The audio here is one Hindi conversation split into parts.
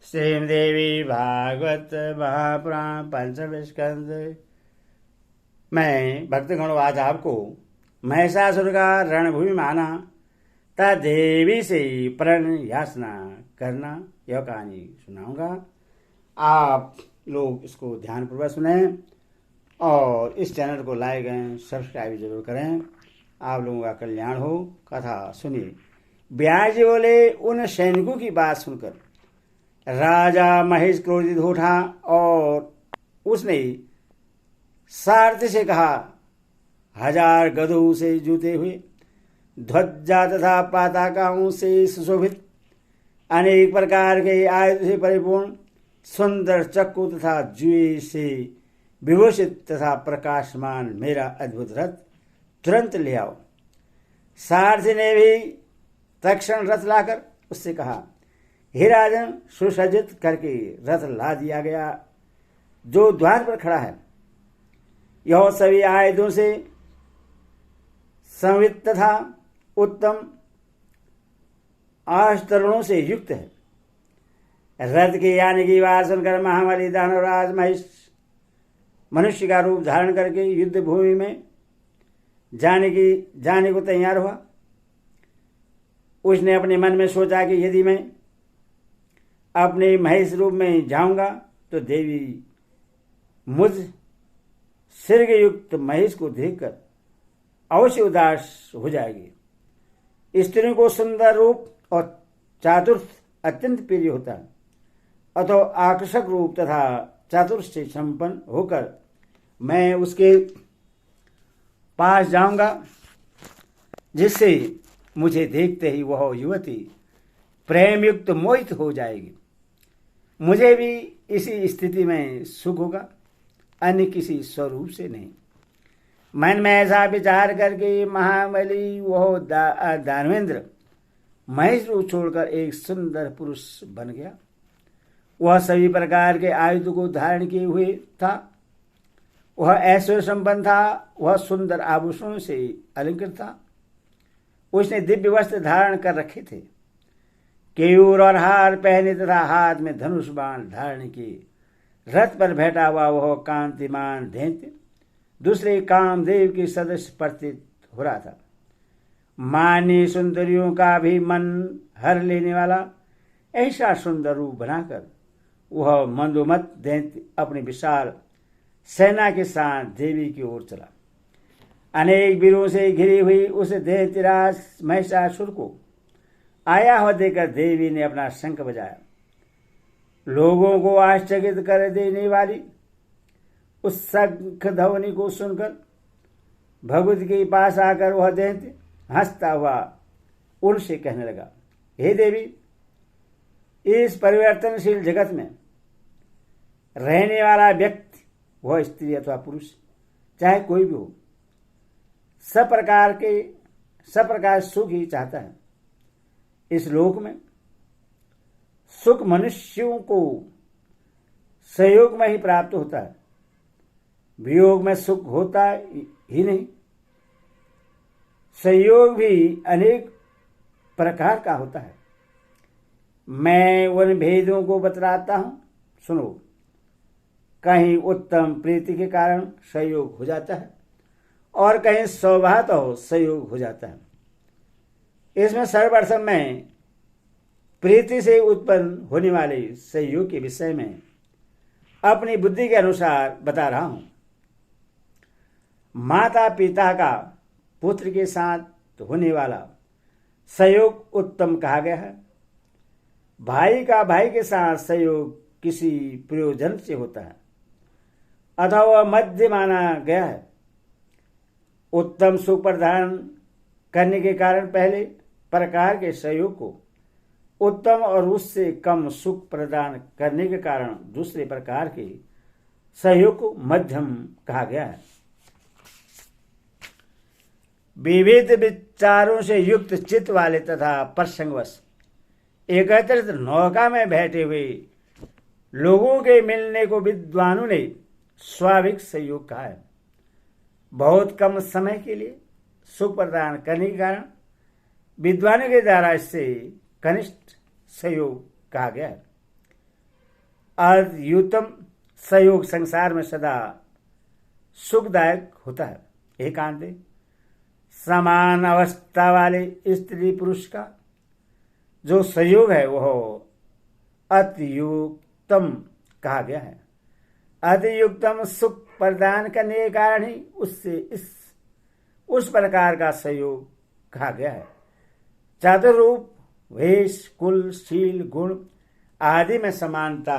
श्रीदेवी भागवत महापुराण पंचम स्कंद। मैं भक्तगण आज आपको महिषासुर का रणभूमि माना तथा देवी से प्रण याचना करना यह कहानी सुनाऊंगा। आप लोग इसको ध्यानपूर्वक सुने और इस चैनल को लाइक एंड सब्सक्राइब जरूर करें। आप लोगों का कल्याण हो। कथा सुनिए। ब्यास जी बोले, उन सैनिकों की बात सुनकर राजा महेश क्रोधित उठा और उसने सारथी से कहा, 1000 गधों से जूते हुए, ध्वजा तथा पताकाओं से सुशोभित, अनेक प्रकार के आयुध से परिपूर्ण, सुंदर चक्कू तथा जुए से विभूषित तथा प्रकाशमान मेरा अद्भुत रथ तुरंत ले आओ। सारथी ने भी तत्क्षण रथ लाकर उससे कहा, हे राजन, सुसज्जित करके रथ ला दिया गया जो द्वार पर खड़ा है। यह सभी आयुधों से संवित तथा उत्तम आस्तरणों से युक्त है। रथ के आने की बात सुनकर महाबली दानवराज महेश मनुष्य का रूप धारण करके युद्ध भूमि में जाने को तैयार हुआ। उसने अपने मन में सोचा कि यदि मैं अपने महेश रूप में जाऊंगा तो देवी मुझ सिर्ग युक्त महेश को देखकर अवश्य उदास हो जाएगी। स्त्रियों को सुंदर रूप और चातुर्थ अत्यंत प्रिय होता है, अथवा आकर्षक रूप तथा चातुर्थ से संपन्न होकर मैं उसके पास जाऊंगा, जिससे मुझे देखते ही वह युवती प्रेम युक्त मोहित हो जाएगी। मुझे भी इसी स्थिति में सुख होगा, अन्य किसी स्वरूप से नहीं। मन में ऐसा विचार करके महाबली वह दानवेंद्र महेश रूप छोड़कर एक सुंदर पुरुष बन गया। वह सभी प्रकार के आयुध को धारण किए हुए था। वह ऐश्वर्य संपन्न था। वह सुंदर आभूषणों से अलंकृत था। उसने दिव्य वस्त्र धारण कर रखे थे, केयूर और हार पहने तथा हाथ में धनुष बाण धारण किए रथ पर बैठा हुआ वह कांतिमान दैत्य दूसरे कामदेव के सदस्य प्रतीत हो रहा था। मान्य सुंदरियों का भी मन हर लेने वाला ऐसा सुंदर रूप बनाकर वह मंदोमत दैत्य अपनी विशाल सेना के साथ देवी की ओर चला। अनेक वीरों से घिरी हुई उस दैत्यराज महिषासुर को आया हुआ देखकर देवी ने अपना शंख बजाया। लोगों को आश्चर्यचकित कर देने वाली उस शंख ध्वनि को सुनकर भगवती के पास आकर वह दैत्य हंसता हुआ उनसे कहने लगा, हे देवी, इस परिवर्तनशील जगत में रहने वाला व्यक्ति, वह स्त्री अथवा पुरुष, चाहे कोई भी हो, सब प्रकार सुख ही चाहता है। इस लोक में सुख मनुष्यों को सहयोग में ही प्राप्त होता है, वियोग में सुख होता ही नहीं। सहयोग भी अनेक प्रकार का होता है। मैं उन भेदों को बतलाता हूं, सुनो। कहीं उत्तम प्रीति के कारण सहयोग हो जाता है और कहीं स्वभावतः सहयोग हो जाता है। इसमें सर्वप्रथम मैं प्रीति से उत्पन्न होने वाले सहयोग के विषय में अपनी बुद्धि के अनुसार बता रहा हूं। माता पिता का पुत्र के साथ होने वाला सहयोग उत्तम कहा गया है। भाई का भाई के साथ सहयोग किसी प्रयोजन से होता है अथवा वह मध्य माना गया है। उत्तम सुख प्रदान करने के कारण पहले प्रकार के सहयोग को उत्तम और उससे कम सुख प्रदान करने के कारण दूसरे प्रकार के सहयोग को मध्यम कहा गया है। विविध विचारों से युक्त चित्त वाले तथा प्रसंगवश एकत्रित नौका में बैठे हुए लोगों के मिलने को विद्वानों ने स्वाभाविक सहयोग कहा है। बहुत कम समय के लिए सुख प्रदान करने के कारण विद्वानों के द्वारा इससे कनिष्ठ सहयोग कहा गया है। अद्युतम सहयोग संसार में सदा सुखदायक होता है। एकांत समान अवस्था वाले स्त्री पुरुष का जो सहयोग है वह अतियुक्तम कहा गया है। अतियुक्तम सुख प्रदान करने के कारण ही उससे उस प्रकार का सहयोग कहा गया है। चातुर्रूप वेश कुल शील गुण आदि में समानता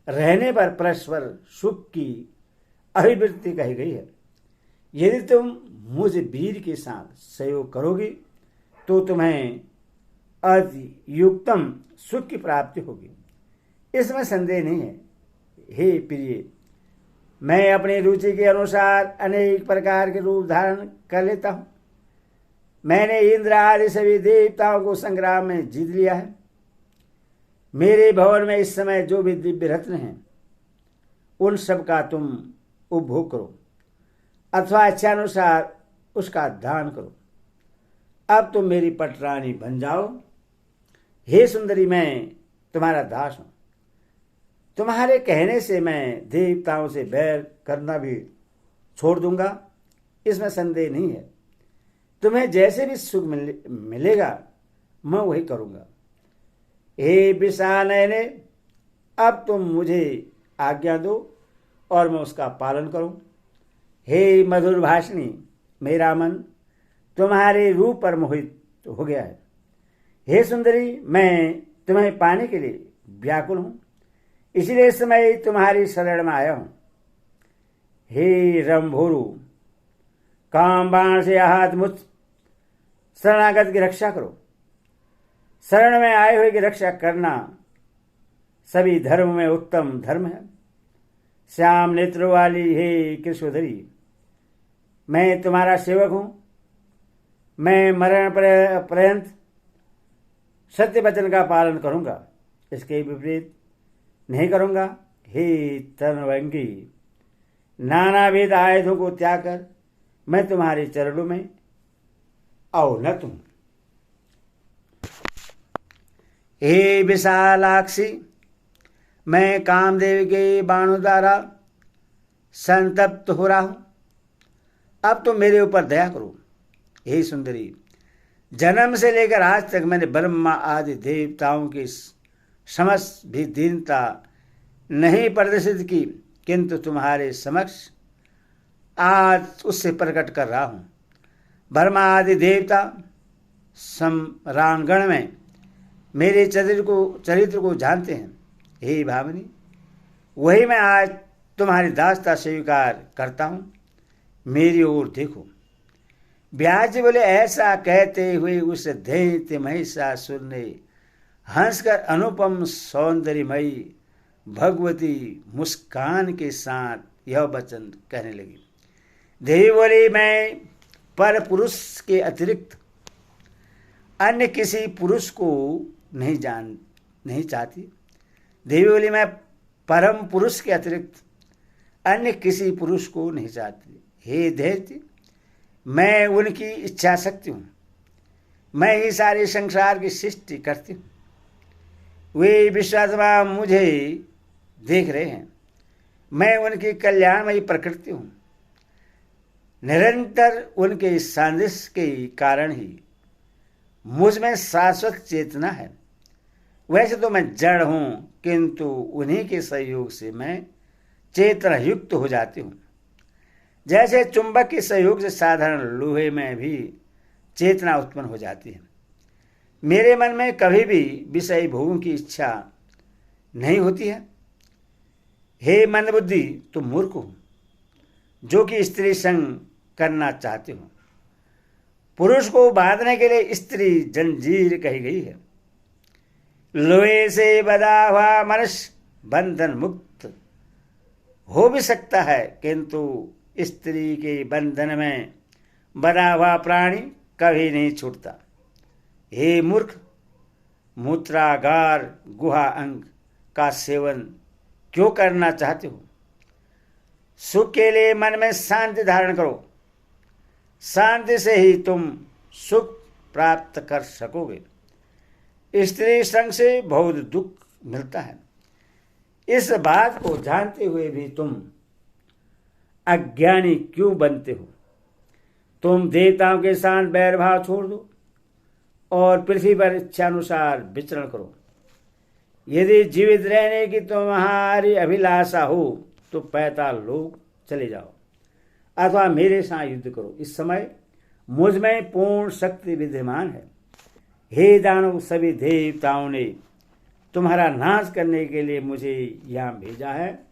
रहने पर परस्पर सुख की अभिवृत्ति कही गई है। यदि तुम मुझ वीर के साथ सहयोग करोगी तो तुम्हें अतियुक्तम सुख की प्राप्ति होगी, इसमें संदेह नहीं है। हे प्रिय, मैं अपनी रुचि के अनुसार अनेक प्रकार के रूप धारण कर लेता हूं। मैंने इंद्र आदि सभी देवताओं को संग्राम में जीत लिया है। मेरे भवन में इस समय जो भी दिव्य रत्न हैं उन सब का तुम उपभोग करो अथवा इच्छानुसार उसका दान करो। अब तुम मेरी पटरानी बन जाओ। हे सुंदरी, मैं तुम्हारा दास हूं। तुम्हारे कहने से मैं देवताओं से बैर करना भी छोड़ दूंगा, इसमें संदेह नहीं है। तुम्हें जैसे भी सुख मिलेगा मैं वही करूंगा। हे विषानयने, अब तुम मुझे आज्ञा दो और मैं उसका पालन करूं। हे मधुर भाषिणी, मेरा मन तुम्हारे रूप पर मोहित हो गया है। हे सुंदरी, मैं तुम्हें पाने के लिए व्याकुल हूं, इसलिए इस समय तुम्हारी शरण में आया हूं। हे रंभोरु, काम बाण से आहत मुझ शरणागत की रक्षा करो। शरण में आए हुए की रक्षा करना सभी धर्म में उत्तम धर्म है। श्याम नेत्र वाली हे कृष्णोदरी, मैं तुम्हारा सेवक हूं। मैं मरण पर्यंत सत्य वचन का पालन करूंगा, इसके विपरीत नहीं करूंगा। हे तनवंगी, नानाविध आयुधों को त्याग कर मैं तुम्हारे चरणों में अवनत हूं। हे विशालाक्षी, मैं कामदेव के बाणों द्वारा संतप्त हो रहा हूं। अब तो मेरे ऊपर दया करो। हे सुंदरी, जन्म से लेकर आज तक मैंने ब्रह्मा आदि देवताओं की समस्त भी दीनता नहीं प्रदर्शित की, किंतु तुम्हारे समक्ष आज उससे प्रकट कर रहा हूं। ब्रह्मा आदि देवता सम्रांगण में मेरे चरित्र को जानते हैं। हे भामिनी, वही मैं आज तुम्हारी दासता स्वीकार करता हूं। मेरी ओर देखो। व्यास जी बोले, ऐसा कहते हुए उस दैत्य महिषासुर ने हंसकर अनुपम सौंदर्यमयी भगवती मुस्कान के साथ यह वचन कहने लगी। देवी बोली, मैं पर पुरुष के अतिरिक्त अन्य किसी पुरुष को नहीं चाहती। देवी बोली, मैं परम पुरुष के अतिरिक्त अन्य किसी पुरुष को नहीं चाहती। हे दैत्य, मैं उनकी इच्छा शक्ति हूं। मैं ही सारे संसार की सृष्टि करती हूं। वे विश्वात्मा मुझे देख रहे हैं। मैं उनकी कल्याणमयी प्रकृति हूं। निरंतर उनके सानिध्य के कारण ही मुझ में शाश्वत चेतना है। वैसे तो मैं जड़ हूं, किंतु उन्हीं के सहयोग से मैं चेतना युक्त हो जाती हूं। जैसे चुंबक के सहयोग से साधारण लोहे में भी चेतना उत्पन्न हो जाती है। मेरे मन में कभी भी विषय भोगों की इच्छा नहीं होती है। हे मंदबुद्धि, तुम मूर्ख हो जो कि स्त्री संग करना चाहते हो। पुरुष को बांधने के लिए स्त्री जंजीर कही गई है। लोहे से बंधा हुआ मनुष्य बंधन मुक्त हो भी सकता है, किंतु स्त्री के बंधन में बंधा हुआ प्राणी कभी नहीं छूटता। हे मूर्ख, मूत्रागार गुहा अंग का सेवन क्यों करना चाहते हो? सुख के लिए मन में शांति धारण करो। शांति से ही तुम सुख प्राप्त कर सकोगे। स्त्री संग से बहुत दुख मिलता है। इस बात को जानते हुए भी तुम अज्ञानी क्यों बनते हो? तुम देवताओं के साथ बैरभाव छोड़ दो और पृथ्वी पर इच्छानुसार विचरण करो। यदि जीवित रहने की तुम्हारी अभिलाषा हो तो पैताल लोक चले जाओ अथवा मेरे साथ युद्ध करो। इस समय मुझ में पूर्ण शक्ति विद्यमान है। हे दानव, सभी देवताओं ने तुम्हारा नाश करने के लिए मुझे यहां भेजा है।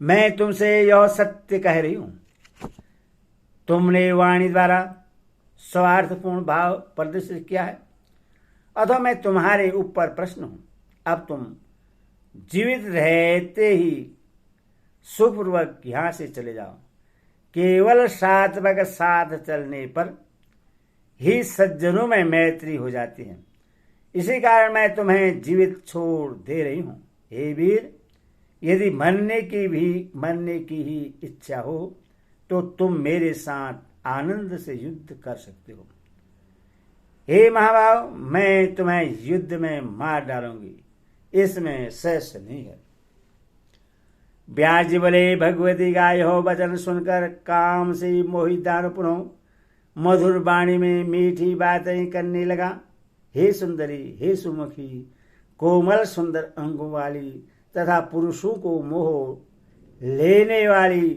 मैं तुमसे यह सत्य कह रही हूं। तुमने वाणी द्वारा स्वार्थपूर्ण भाव प्रदर्शित किया है अथवा मैं तुम्हारे ऊपर प्रश्न हूं। अब तुम जीवित रहते ही सुखपूर्वक यहां से चले जाओ। केवल सात्विक साथ चलने पर ही सज्जनों में मैत्री हो जाती है। इसी कारण मैं तुम्हें जीवित छोड़ दे रही हूं। हे वीर, यदि मरने की ही इच्छा हो तो तुम मेरे साथ आनंद से युद्ध कर सकते हो। हे महाभाव, मैं तुम्हें युद्ध में मार डालूंगी, इसमें शेष नहीं है। व्यास जी बोले, भगवती का यह वचन सुनकर काम से मोहित दानव पुनः मधुर वाणी में मीठी बातें करने लगा। हे सुंदरी, हे सुमुखी, कोमल सुंदर अंगों वाली तथा पुरुषों को मोह लेने वाली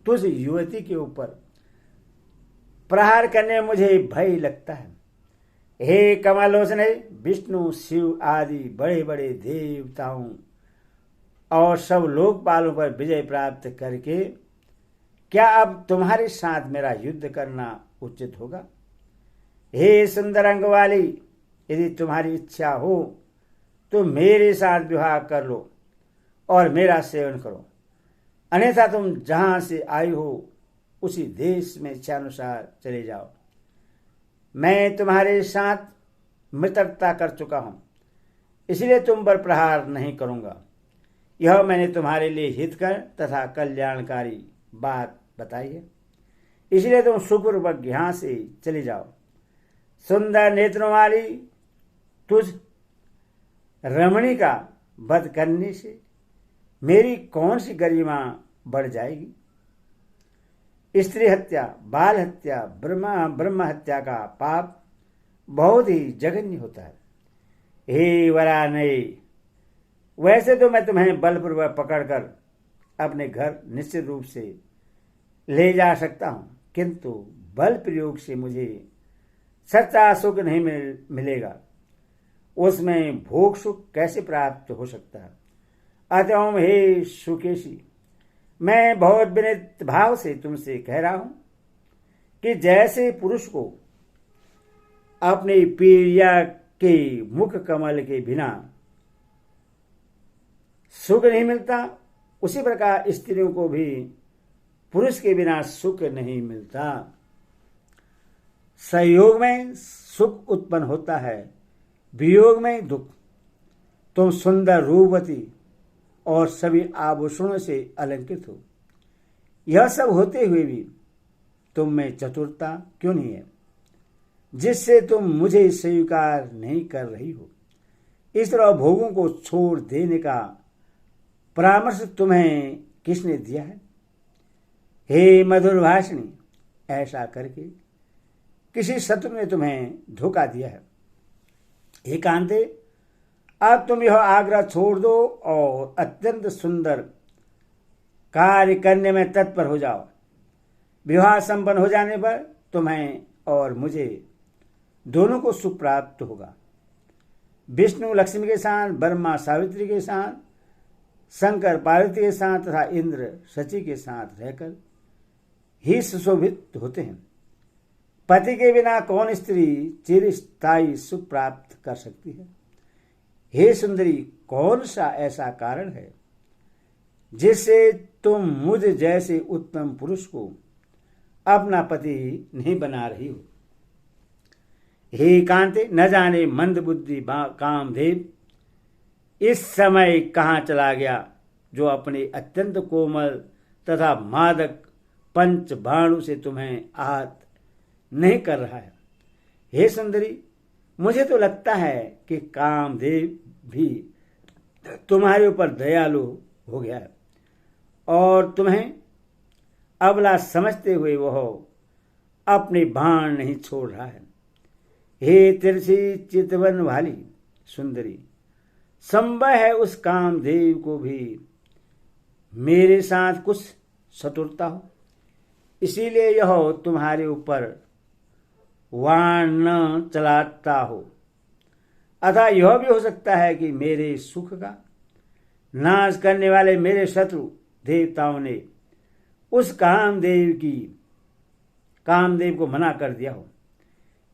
तुझ युवती के ऊपर प्रहार करने में मुझे भय लगता है। हे कमलोचने, विष्णु, शिव आदि बड़े बड़े देवताओं और सब लोकपालों पर विजय प्राप्त करके क्या अब तुम्हारे साथ मेरा युद्ध करना उचित होगा? हे सुंदर अंग वाली, यदि तुम्हारी इच्छा हो तो मेरे साथ विवाह कर लो और मेरा सेवन करो, अन्यथा तुम जहां से आई हो उसी देश में इच्छानुसार चले जाओ। मैं तुम्हारे साथ मित्रता कर चुका हूं, इसलिए तुम पर प्रहार नहीं करूंगा। यह मैंने तुम्हारे लिए हितकर तथा कल्याणकारी बात बताई है, इसलिए तुम सुखपूर्वक यहां से चले जाओ। सुंदर नेत्रों वाली तुझ रमणी का वध करने से मेरी कौन सी गरिमा बढ़ जाएगी? स्त्री हत्या, बाल हत्या, ब्रह्म हत्या का पाप बहुत ही जघन्य होता है। हे वरानये, वैसे तो मैं तुम्हें बलपूर्वक पकड़कर अपने घर निश्चित रूप से ले जा सकता हूं, किंतु बल प्रयोग से मुझे सच्चा सुख नहीं मिलेगा। उसमें भोग सुख कैसे प्राप्त हो सकता है? अतः हे सुकेशी, मैं बहुत विनीत भाव से तुमसे कह रहा हूं कि जैसे पुरुष को अपनी प्रिया के मुख कमल के बिना सुख नहीं मिलता, उसी प्रकार स्त्रियों को भी पुरुष के बिना सुख नहीं मिलता। संयोग में सुख उत्पन्न होता है, वियोग में दुख। तुम सुंदर रूपवती और सभी आभूषणों से अलंकृत हो, यह सब होते हुए भी तुम में चतुरता क्यों नहीं है, जिससे तुम मुझे स्वीकार नहीं कर रही हो? इस तरह भोगों को छोड़ देने का परामर्श तुम्हें किसने दिया है? हे मधुर भाषिणी, ऐसा करके किसी शत्रु ने तुम्हें धोखा दिया है। हे कांते, अब तुम यह आग्रह छोड़ दो और अत्यंत सुंदर कार्य करने में तत्पर हो जाओ। विवाह संपन्न हो जाने पर तुम्हें और मुझे दोनों को सुख प्राप्त होगा। विष्णु लक्ष्मी के साथ, ब्रह्मा सावित्री के साथ, शंकर पार्वती के साथ तथा इंद्र शची के साथ रहकर ही सुशोभित होते हैं। पति के बिना कौन स्त्री चिरस्थायी सुख प्राप्त कर सकती है? हे सुंदरी, कौन सा ऐसा कारण है जिससे तुम मुझ जैसे उत्तम पुरुष को अपना पति नहीं बना रही हो? हे कांते, न जाने मंद बुद्धि कामदेव इस समय कहाँ चला गया, जो अपने अत्यंत कोमल तथा मादक पंच बाणु से तुम्हें आहत नहीं कर रहा है। हे सुंदरी, मुझे तो लगता है कि कामदेव भी तुम्हारे ऊपर दयालु हो गया है और तुम्हें अबला समझते हुए वह अपने बाण नहीं छोड़ रहा है। हे तिरछी चितवन वाली सुंदरी, संभव है उस कामदेव को भी मेरे साथ कुछ शत्रुता हो, इसीलिए यह तुम्हारे ऊपर वाण न चलाता हो। अतः यह भी हो सकता है कि मेरे सुख का नाश करने वाले मेरे शत्रु देवताओं ने उस कामदेव को मना कर दिया हो,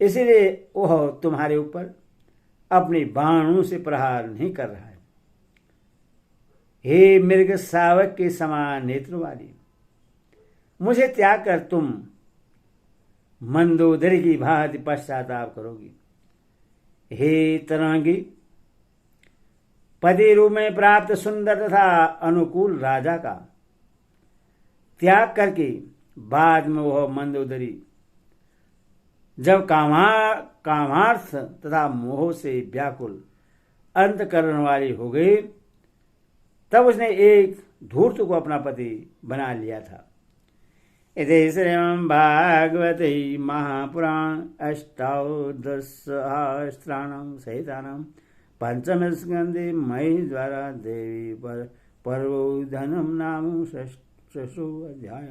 इसलिए वह तुम्हारे ऊपर अपने बाणों से प्रहार नहीं कर रहा है। हे मृग शावक के समान नेत्र वाली, मुझे त्याग कर तुम मंदोदरी की भांति पश्चाताप करोगी। हे तरांगी, पति रूप में प्राप्त सुंदर तथा अनुकूल राजा का त्याग करके बाद में वह मंदोदरी जब कामार्थ तथा मोह से व्याकुल अंतकरण वाली हो गई, तब उसने एक धूर्त को अपना पति बना लिया था। इति श्रीमद् भागवते महापुराण अष्टादशसहस्राणां सहितानां पंचम स्कंदे मयि द्वारा देवी पर्वो धनम नाम षष्ठो अध्याय।